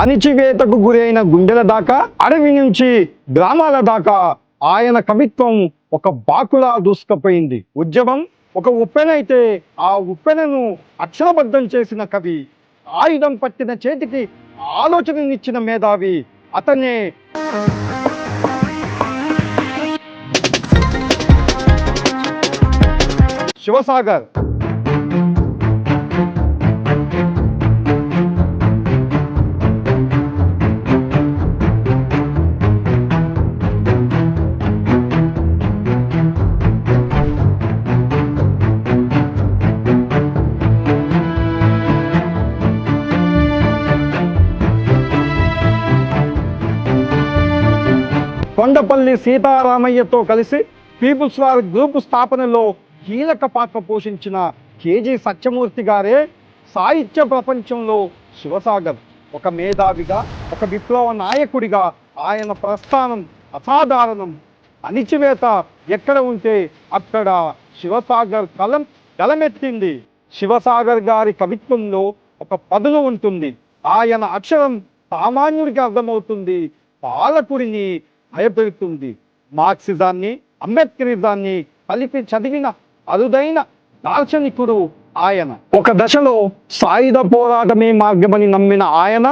అణిచివేతకు గురైన గుండెల దాకా, అడవి నుంచి గ్రామాల దాకా ఆయన కవిత్వం ఒక బాకులా దూసుకుపోయింది. ఉద్యమం ఒక ఉప్పెనైతే ఆ ఉప్పెనను అక్షరబద్ధం చేసిన కవి, ఆయుధం పట్టిన చేతికి ఆలోచననిచ్చిన మేధావి అతనే శివసాగర్. కొండపల్లి సీతారామయ్యతో కలిసి పీపుల్స్ వార్ గ్రూపు స్థాపనలో కీలక పాత్ర పోషించిన కేజీ సత్యమూర్తి గారే సాహిత్య ప్రపంచంలో శివసాగర్. ఒక మేధావిగా, ఒక విప్లవ నాయకుడిగా ఆయన ప్రస్థానం అసాధారణం. అణిచివేత ఎక్కడ ఉంటే అక్కడ శివసాగర్ కలమెత్తింది. శివసాగర్ గారి కవిత్వంలో ఒక పదును ఉంటుంది. ఆయన అక్షరం సామాన్యుడికి అర్థమవుతుంది, పాలకుడిని భయపెడుతుంది. మార్క్సిజాన్ని, అంబేద్కరిజాన్ని కలిపి చదివిన అరుదైన దార్శనికుడు ఆయన. ఒక దశలో సాయుధ పోరాటమే మార్గమని నమ్మిన ఆయన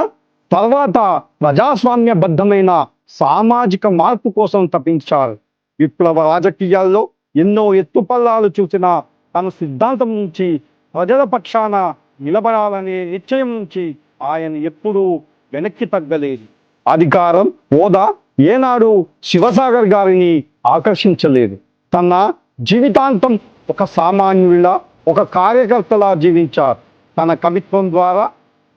తర్వాత ప్రజాస్వామ్యబద్ధమైన సామాజిక మార్పు కోసం తప్పించారు. విప్లవ రాజకీయాల్లో ఎన్నో ఎత్తుపల్లాలు చూసిన తన సిద్ధాంతం నుంచి, ప్రజల పక్షాన నిలబడాలనే నిశ్చయం నుంచి ఆయన ఎప్పుడూ వెనక్కి తగ్గలేదు. అధికారం, హోదా ఏనాడు శివసాగర్ గారిని ఆకర్షించలేదు. తన జీవితాంతం ఒక సామాన్యుడిలా, ఒక కార్యకర్తలా జీవించారు. తన కవిత్వం ద్వారా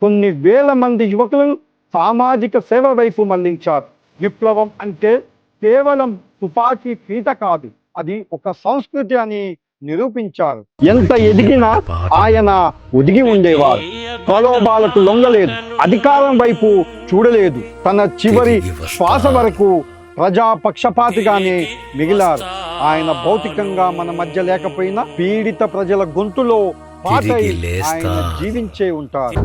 కొన్ని వేల మంది యువకులను సామాజిక సేవ వైపు మళ్లించారు. విప్లవం అంటే కేవలం తుపాకీ పీట కాదు, అది ఒక సంస్కృతి అని నిరూపించారు. ఎంత ఎదిగినా ఆయన ఒదిగి ఉండేవారు. ప్రలోభాలకు లొంగలేదు, అధికారం వైపు చూడలేదు. తన చివరి శ్వాస వరకు ప్రజా పక్షపాతిగానే మిగిలారు. ఆయన భౌతికంగా మన మధ్య లేకపోయినా పీడిత ప్రజల గొంతులో పాటై ఆయన జీవించే ఉంటారు.